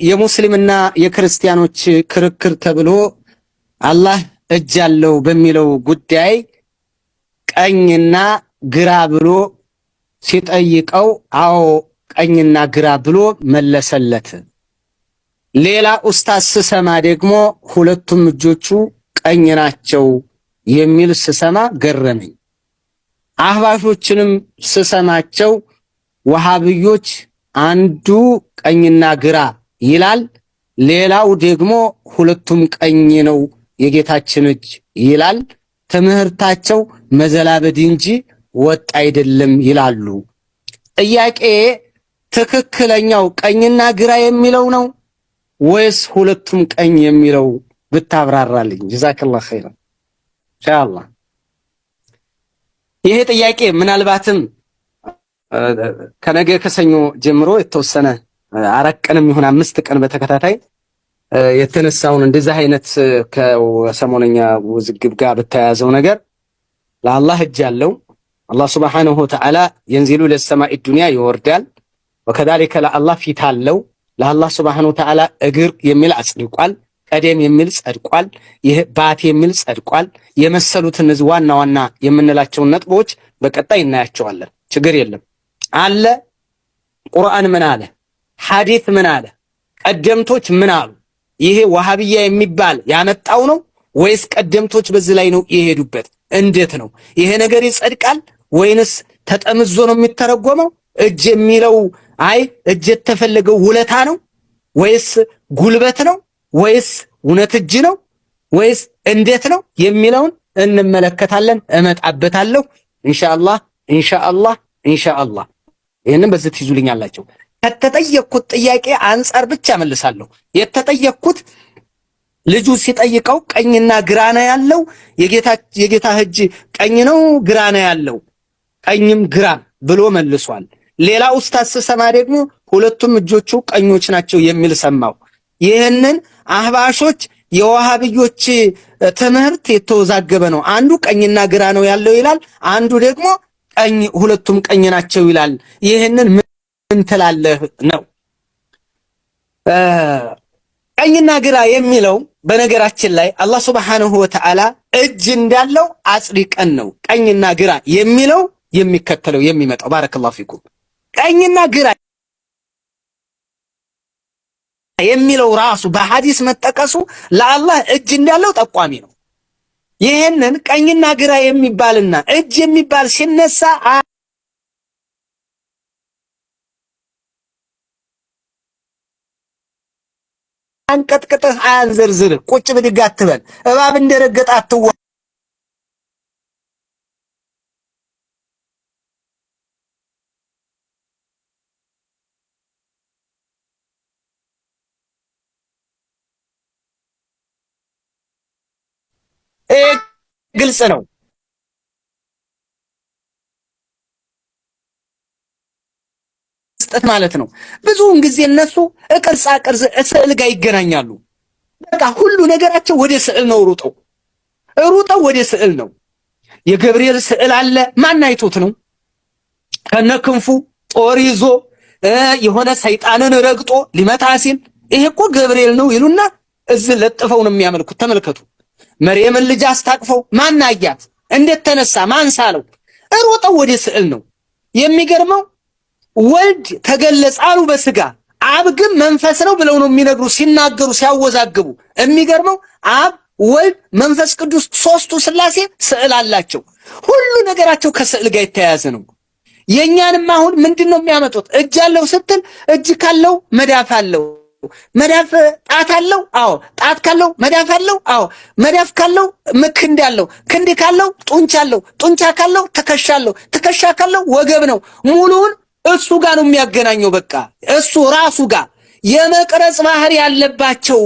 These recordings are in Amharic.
የሙስሊምና የክርስቲያኖች ክርክር ተብሎ አላህ እጅ ያለው በሚለው ጉዳይ ቀኝና ግራ ብሎ ሲጠይቀው አዎ ቀኝና ግራ ብሎ መለሰለት። ሌላ ኡስታዝ ስሰማ ደግሞ ሁለቱም እጆቹ ቀኝ ናቸው የሚል ስሰማ ገረመኝ። አህባሾችንም ስሰማቸው ወሃብዮች አንዱ ቀኝና ግራ ይላል፣ ሌላው ደግሞ ሁለቱም ቀኝ ነው የጌታችን እጅ ይላል። ትምህርታቸው መዘላበድ እንጂ ወጥ አይደለም ይላሉ። ጥያቄ ትክክለኛው ቀኝና ግራ የሚለው ነው ወይስ ሁለቱም ቀኝ የሚለው ብታብራራልኝ። ጀዛከላህ ኸይር ኢንሻአላህ። ይሄ ጥያቄ ምናልባትም ከነገ ከሰኞ ጀምሮ የተወሰነ 4 ቀንም ይሁን 5 ቀን በተከታታይ የተነሳውን እንደዚህ አይነት ከሰሞነኛ ውዝግብ ጋር በተያያዘው ነገር ለአላህ እጅ ያለው አላህ ሱብሓነሁ ወተዓላ የንዚሉ ለሰማኢ ዱንያ ይወርዳል። ወከዛሊከ ለአላህ ፊት አለው። ለአላህ ሱብሓነሁ ወተዓላ እግር የሚል አጽድቋል። ቀደም የሚል ጸድቋል። ይህ ባት የሚል ጸድቋል። የመሰሉት እነዚህ ዋና ዋና የምንላቸውን ነጥቦች በቀጣይ እናያቸዋለን። ችግር የለም አለ። ቁርአን ምን አለ? ሐዲስ ምን አለ? ቀደምቶች ምን አሉ? ይሄ ወሃቢያ የሚባል ያመጣው ነው ወይስ ቀደምቶች በዚህ ላይ ነው የሄዱበት? እንዴት ነው ይሄ ነገር ይጸድቃል ወይንስ ተጠምዞ ነው የሚተረጎመው? እጅ የሚለው አይ እጅ የተፈለገው ውለታ ነው ወይስ ጉልበት ነው ወይስ እውነት እጅ ነው ወይስ እንዴት ነው የሚለውን እንመለከታለን። እመጣበታለሁ ኢንሻአላህ ኢንሻአላህ ኢንሻአላህ። ይሄንን በዚህ ትይዙልኛላችሁ። ከተጠየቅኩት ጥያቄ አንፃር ብቻ መልሳለሁ። የተጠየቅኩት ልጁ ሲጠይቀው ቀኝና ግራ ነው ያለው፣ የጌታ እጅ ቀኝ ነው ግራ ነው ያለው፣ ቀኝም ግራም ብሎ መልሷል። ሌላ ኡስታዝ ስሰማ ደግሞ ሁለቱም እጆቹ ቀኞች ናቸው የሚል ሰማው። ይህንን አህባሾች የዋሃብዮች ትምህርት የተወዛገበ ነው። አንዱ ቀኝና ግራ ነው ያለው ይላል፣ አንዱ ደግሞ ቀኝ ሁለቱም ቀኝ ናቸው ይላል። ይህንን ምን ትላለህ ነው? ቀኝና ግራ የሚለው በነገራችን ላይ አላህ ሱብሓነሁ ወተዓላ እጅ እንዳለው አጽድቀን ነው ቀኝና ግራ የሚለው የሚከተለው የሚመጣው። ባረከላሁ ፊኩም። ቀኝና ግራ የሚለው ራሱ በሐዲስ መጠቀሱ ለአላህ እጅ እንዳለው ጠቋሚ ነው። ይህንን ቀኝና ግራ የሚባልና እጅ የሚባል ሲነሳ አንቀጥቅጥህ አያንዘርዝርህ፣ ቁጭ ብድግ አትበል፣ እባብ እንደረገጠ አትዋ ግልጽ ነው። መስጠት ማለት ነው። ብዙውን ጊዜ እነሱ ቅርጻ ቅርጽ ስዕል ጋር ይገናኛሉ። በቃ ሁሉ ነገራቸው ወደ ስዕል ነው። ሩጠው ወደ ስዕል ነው። የገብርኤል ስዕል አለ። ማን አይቶት ነው? ከነክንፉ ጦር ይዞ የሆነ ሰይጣንን ረግጦ ሊመታ ሲል ይሄ እኮ ገብርኤል ነው ይሉና እዚህ ለጥፈው ነው የሚያመልኩት። ተመልከቱ። መርየምን ልጅ አስታቅፈው ማን አያት? እንዴት ተነሳ? ማን ሳለው? ሩጠው ወደ ስዕል ነው። የሚገርመው ወልድ ተገለጸ አሉ በስጋ፣ አብ ግን መንፈስ ነው ብለው ነው የሚነግሩ ሲናገሩ ሲያወዛግቡ። የሚገርመው አብ ወልድ መንፈስ ቅዱስ ሶስቱ ስላሴ ስዕል አላቸው። ሁሉ ነገራቸው ከስዕል ጋር የተያያዘ ነው። የኛንም አሁን ምንድነው የሚያመጡት? እጅ አለው ስትል እጅ ካለው መዳፍ አለው፣ መዳፍ ጣት አለው። አዎ ጣት ካለው መዳፍ አለው። አዎ መዳፍ ካለው ክንድ አለው፣ ክንድ ካለው ጡንቻ አለው፣ ጡንቻ ካለው ትከሻ አለው፣ ትከሻ ካለው ወገብ ነው። ሙሉውን እሱ ጋር ነው የሚያገናኘው። በቃ እሱ ራሱ ጋር የመቅረጽ ባህሪ ያለባቸው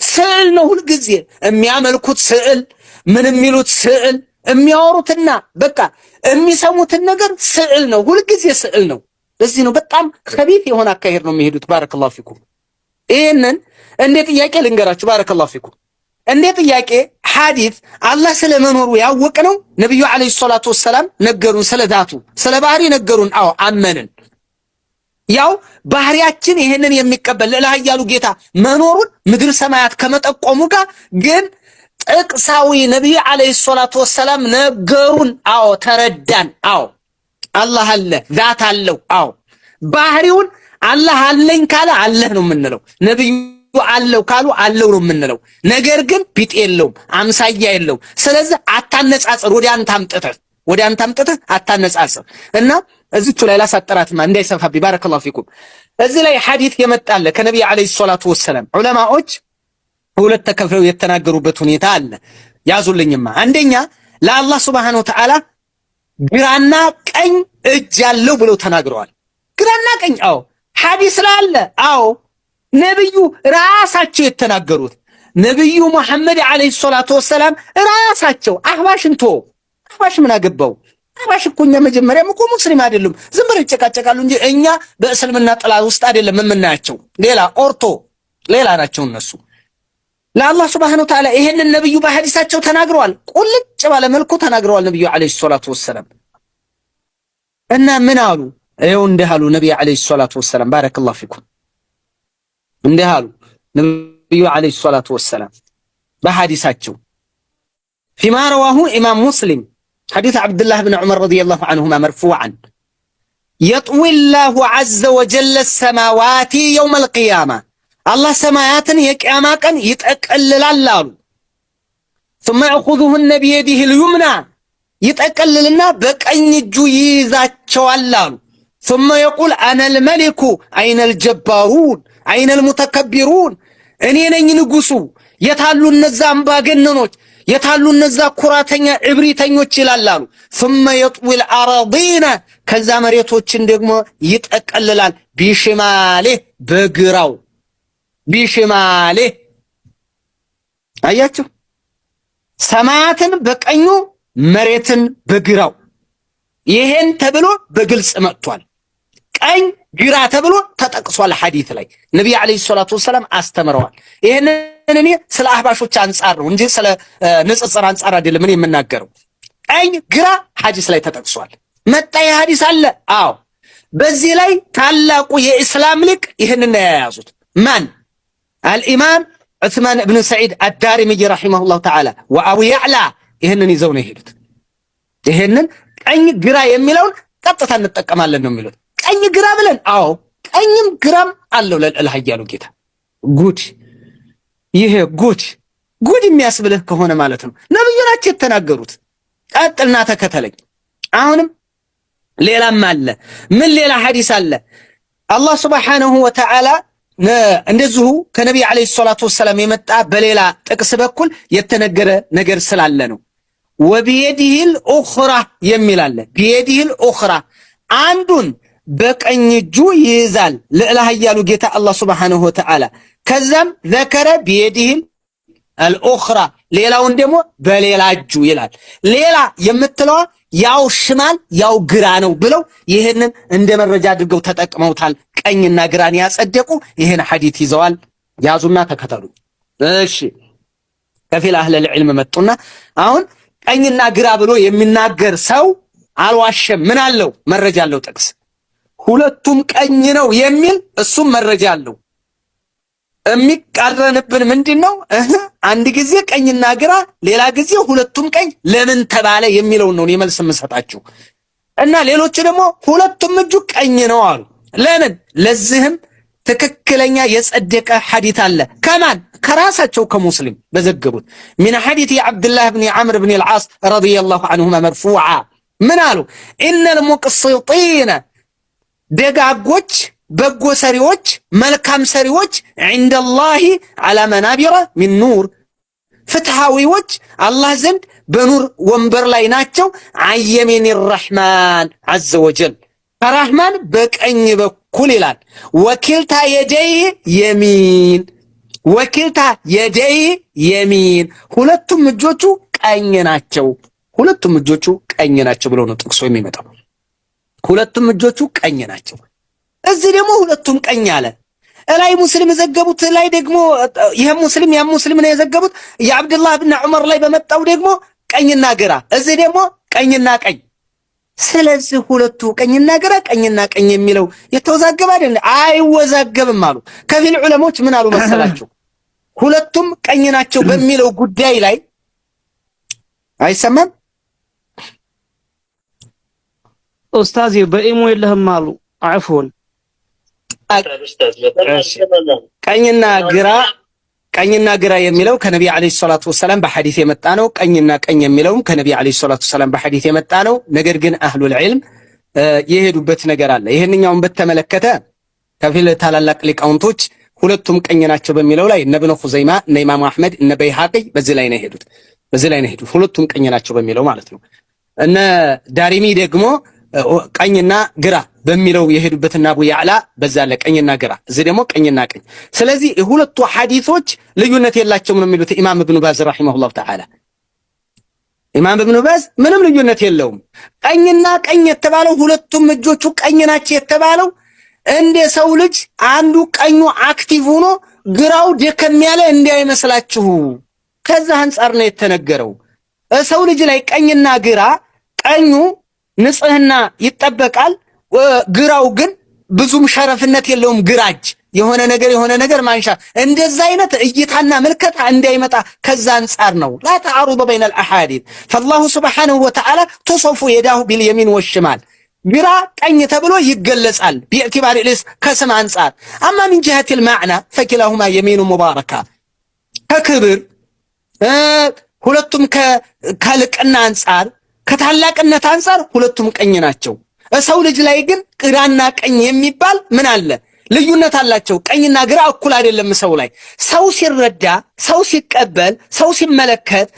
ስዕል ነው። ሁልጊዜ የሚያመልኩት ስዕል፣ ምን የሚሉት ስዕል፣ የሚያወሩትና በቃ የሚሰሙትን ነገር ስዕል ነው። ሁልጊዜ ስዕል ነው። ለዚህ ነው በጣም ከቢት የሆነ አካሄድ ነው የሚሄዱት። ባረከላሁ ፊኩም። ይሄንን እንደ ጥያቄ ልንገራችሁ። ባረከላሁ ፊኩም። እንደ ጥያቄ ሐዲስ አላህ ስለመኖሩ ያወቅነው ነብዩ አለይሂ ሰላቱ ወሰለም ነገሩን፣ ስለ ዛቱ ስለ ባህሪ ነገሩን። አዎ አመንን። ያው ባህሪያችን ይሄንን የሚቀበል ለላህ ያሉ ጌታ መኖሩን ምድር ሰማያት ከመጠቆሙ ጋር ግን ጥቅሳዊ ነብዩ አለይሂ ሰላቱ ወሰለም ነገሩን። አዎ ተረዳን። አዎ አላህ አለ ዛት አለው። አዎ ባህሪውን አላህ አለኝ ካለ አለህ ነው የምንለው። ነብዩ አለው ካሉ አለው ነው የምንለው። ነገር ግን ቢጤ የለውም፣ አምሳያ የለውም። ስለዚህ አታነጻጽር፣ ወደ አንተ አምጥተህ አታነጻጽር። እና እዚቹ ላይ ላሳጠራትማ እንዳይሰፋብኝ ባረከላሁ ፊኩም። እዚህ ላይ ሐዲስ የመጣለ ከነብዩ አለይሂ ሰላቱ ወሰለም ዑለማዎች ሁለት ተከፍለው የተናገሩበት ሁኔታ አለ። ያዙልኝማ። አንደኛ ለአላህ ሱብሓነሁ ወተዓላ ግራና ቀኝ እጅ ያለው ብለው ተናግረዋል። ግራና ቀኝ አዎ ሐዲስ ላይ አለ። አዎ ነብዩ ራሳቸው የተናገሩት ነብዩ መሐመድ አለይሂ ሰላቱ ወሰላም ራሳቸው። አህባሽንቶ አህባሽ ምን አገባው? አህባሽ እኮ እኛ መጀመሪያም እኮ ሙስሊም አይደሉም፣ ዝም ብለው ይጨቃጨቃሉ እንጂ እኛ በእስልምና ጥላ ውስጥ አይደለም የምናያቸው። ሌላ ኦርቶ ሌላ ናቸው እነሱ። ለአላህ ሱብሓነሁ ወተዓላ ይሄንን ነብዩ በሐዲሳቸው ተናግረዋል። ቁልጭ ባለ መልኩ ተናግረዋል ነብዩ አለይሂ ሰላቱ ወሰላም። እና ምን አሉ? ይኸው እንዲህ አሉ ነብዩ አለይሂ ሰላቱ ወሰላም ባረከላሁ ፊኩም። እንዲህ አሉ ነብዩ አለይሂ ሰላቱ ወሰላም በሐዲሳቸው ፊማ ረዋሁ ኢማም ሙስሊም ሐዲስ አብዱላህ ብን ዑመር ረዲየላሁ ዐንሁማ መርፉዓን የጥዊላሁ ዐዘ ወጀለ ሰማዋቲ የውመል ቂያማ አላህ ሰማያትን የቂያማ ቀን ይጠቀልላል አሉ። ثم يأخذهن بيده اليمنى ይጠቀልልና በቀኝ እጁ ይይዛቸዋል አሉ። ثم يقول أنا الملك أين الجبارون أين المتكبرون እኔ ነኝ ንጉሱ የታሉ እነዛ አምባገነኖች የታሉ እነዛ ኩራተኛ እብሪተኞች ይላል አሉ። ثم يطوي الأراضين ከዛ መሬቶችን ደግሞ ይጠቀልላል ቢሽማሌ በግራው ቢሽማሌ። አያችሁ ሰማያትን በቀኙ መሬትን በግራው። ይሄን ተብሎ በግልጽ መጥቷል። ቀኝ ግራ ተብሎ ተጠቅሷል ሐዲስ ላይ ነብዩ አለይሂ ሰላቱ ወሰለም አስተምረዋል። ይሄንን እኔ ስለ አህባሾች አንጻር ነው እንጂ ስለ ንጽጽር አንጻር አይደለም እኔ የምናገረው። ቀኝ ግራ ሐዲስ ላይ ተጠቅሷል። መጣ የሐዲስ አለ። አዎ በዚህ ላይ ታላቁ የኢስላም ሊቅ ይሄንን ያያዙት ማን? አልኢማም ዑስማን ኢብኑ ሰዒድ አዳሪሚ ረሂመሁላሁ ተዓላ ወአቡ ያዕላ ይሄንን ይዘው ነው የሄዱት። ይሄንን ቀኝ ግራ የሚለውን ቀጥታ እንጠቀማለን ነው የሚሉት። ቀኝ ግራ ብለን አዎ ቀኝም ግራም አለው ለልዕል ኃያሉ ጌታ። ጉድ ይሄ ጉድ የሚያስብልህ ከሆነ ማለት ነው ነብዩ ናቸው የተናገሩት። ቀጥልና ተከተለኝ። አሁንም ሌላም አለ። ምን ሌላ ሐዲስ አለ? አላህ ሱብሓነሁ ወተዓላ እንደዚሁ ከነብዩ አለይሂ ሰላቱ ወሰለም የመጣ በሌላ ጥቅስ በኩል የተነገረ ነገር ስላለ ነው። ወቢየዲሂል ኡኽራ የሚል አለ። ቢየዲሂል ኡኽራ አንዱን በቀኝ እጁ ይይዛል ልዕለ ኃያሉ ጌታ አላህ ሱብሓነሁ ወተዓላ። ከዛም ዘከረ ቢየዲሂል አልኡኽራ ሌላውን ደግሞ በሌላ እጁ ይላል። ሌላ የምትለዋ ያው ሽማል ያው ግራ ነው ብለው ይሄንን እንደ መረጃ አድርገው ተጠቅመውታል። ቀኝና ግራን ያጸደቁ ይሄን ሐዲስ ይዘዋል። ያዙና ተከተሉ። እሺ ከፊል አህለል ዒልም መጡና አሁን ቀኝና ግራ ብሎ የሚናገር ሰው አልዋሸም። ምን አለው? መረጃ አለው። ጥቅስ ሁለቱም ቀኝ ነው የሚል እሱም መረጃ አለው። የሚቃረንብን ምንድነው? አንድ ጊዜ ቀኝና ግራ ሌላ ጊዜ ሁለቱም ቀኝ ለምን ተባለ የሚለው ነው መልስ የምሰጣችሁ። እና ሌሎቹ ደግሞ ሁለቱም እጁ ቀኝ ነው አሉ። ለምን? ለዚህም ትክክለኛ የጸደቀ ሐዲስ አለ። ከማን? ከራሳቸው ከሙስሊም በዘገቡት ሚን ሐዲስ የአብዱላህ ብን ዐምር ብን አልዓስ ረዲየላሁ ዐንሁማ መርፉዓ ምን አሉ? ኢነል ሙቅሲጢነ ደጋጎች በጎ ሰሪዎች መልካም ሰሪዎች ዐንደላሂ ዐላ መናቢረ ሚን ኑር ፍትሃዊዎች አላህ ዘንድ በኑር ወንበር ላይ ናቸው። አየሚን ረሕማን ዐዘ ወጀል ከራህማን በቀኝ በኩል ይላል። ወኪልታ የደይ የሚን ወኪልታ የደይ የሚን ሁለቱም እጆቹ ቀኝ ናቸው። ሁለቱም እጆቹ ቀኝ ናቸው ብሎ ነው ጥቅሶ የሚመጣው። ሁለቱም እጆቹ ቀኝ ናቸው። እዚህ ደግሞ ሁለቱም ቀኝ አለ። ላይ ሙስሊም የዘገቡት ላይ ደግሞ ይሄም ሙስሊም ያም ሙስሊም ነው የዘገቡት። የአብዱላህ ብን ዑመር ላይ በመጣው ደግሞ ቀኝና ግራ፣ እዚህ ደግሞ ቀኝና ቀኝ። ስለዚህ ሁለቱ ቀኝና ቀኝ የሚለው የተወዛገበ አይደል? አይወዛገብም አሉ። ከፊል ዑለሞች ምን አሉ መሰላችሁ? ሁለቱም ቀኝ ናቸው በሚለው ጉዳይ ላይ አይሰማም። ኡስታዝ በኢሞ የለህም አሉ። አፍወን ቀኝና ግራ የሚለው ከነቢ አለይሂ ሰላቱ ወሰላም በሐዲስ የመጣ ነው። ቀኝና ቀኝ የሚለውም ከነቢ አለይሂ ሰላቱ ወሰላም በሐዲስ የመጣ ነው። ነገር ግን አህሉል ዒልም የሄዱበት ነገር አለ። ይሄንኛውን በተመለከተ ከፊል ታላላቅ ሊቃውንቶች ሁለቱም ቀኝ ናቸው በሚለው ላይ እነ ኢብኑ ኹዘይማ እነ ኢማሙ አህመድ እነ በይሃቂ በዚህ ላይ ነው የሄዱት። ሁለቱም ቀኝ ናቸው በሚለው ማለት ነው። እነ ዳሪሚ ደግሞ ቀኝና ግራ በሚለው የሄዱበትና አቡ ያዕላ በዛ ላይ ቀኝና ግራ፣ እዚህ ደግሞ ቀኝና ቀኝ። ስለዚህ የሁለቱ ሐዲሶች ልዩነት የላቸውም ነው የሚሉት ኢማም ኢብኑ ባዝ ረሂመሁላሁ ተዓላ። ኢማም ኢብኑ ባዝ ምንም ልዩነት የለውም። ቀኝና ቀኝ የተባለው ሁለቱም እጆቹ ቀኝ ናቸው የተባለው እንደ ሰው ልጅ አንዱ ቀኙ አክቲቭ ሆኖ ግራው ደከም ያለ እንዳይመስላችሁ ከዛ አንፃር ነው የተነገረው። ሰው ልጅ ላይ ቀኝና ግራ ቀኙ ንጽህና ይጠበቃል፣ ግራው ግን ብዙም ሸረፍነት የለውም። ግራጅ የሆነ ነገር ማንሻ እንደዛ አይነት እይታና መልከታ እንዳይመጣ ከዛ አንፃር ነው። ላ ተዓሩض በይነ الأحاديث فالله سبحانه وتعالى تصف يداه باليمين والشمال ግራ ቀኝ ተብሎ ይገለጻል باعتبار الاسم ከስም አንፃር። اما من جهة المعنى فكلاهما يمين مباركة ከክብር ሁለቱም ከልቅና አንፃር ከታላቅነት አንፃር ሁለቱም ቀኝ ናቸው። ሰው ልጅ ላይ ግን ግራና ቀኝ የሚባል ምን አለ? ልዩነት አላቸው። ቀኝና ግራ እኩል አይደለም። ሰው ላይ ሰው ሲረዳ፣ ሰው ሲቀበል፣ ሰው ሲመለከት፣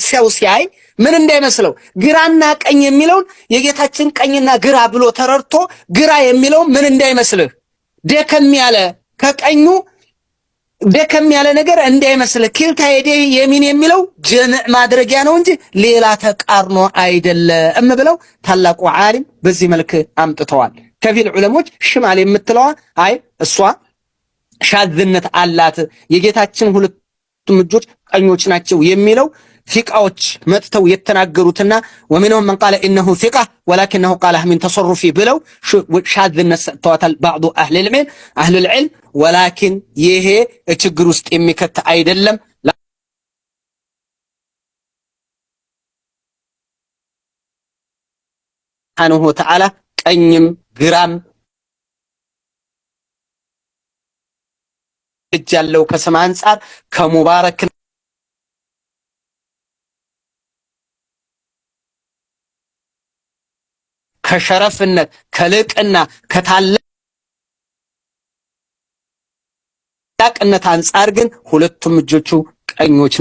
ሰው ሲያይ ምን እንዳይመስለው ግራና ቀኝ የሚለውን የጌታችን ቀኝና ግራ ብሎ ተረድቶ ግራ የሚለው ምን እንዳይመስልህ ደከም ያለ ከቀኙ ደከም ያለ ነገር እንዳይመስልህ። ኪልታ የዴ የሚን የሚለው ጀምዕ ማድረጊያ ነው እንጂ ሌላ ተቃርኖ አይደለም ብለው ታላቁ ዓሊም በዚህ መልክ አምጥተዋል። ከፊል ዑለሞች ሽማል የምትለዋ አይ እሷ ሻዝነት አላት የጌታችን ሁለቱም እጆች ቀኞች ናቸው የሚለው ፊቃዎች መጥተው የተናገሩትና ወሚነው من قال انه ثقه ولكنه قالها من تصرفي ብለው ሻዝነት ሰጥተዋታል بعض اهل العلم ولكن ይሄ ችግር ውስጥ የሚከት አይደለም። ሱብሓነሁ ወተዓላ ቀኝም ግራም እጅ ያለው ከስም አንፃር ከሙባረክ ከሸረፍነት ከልቅና ከታላቅነት አንፃር ግን ሁለቱም እጆቹ ቀኞች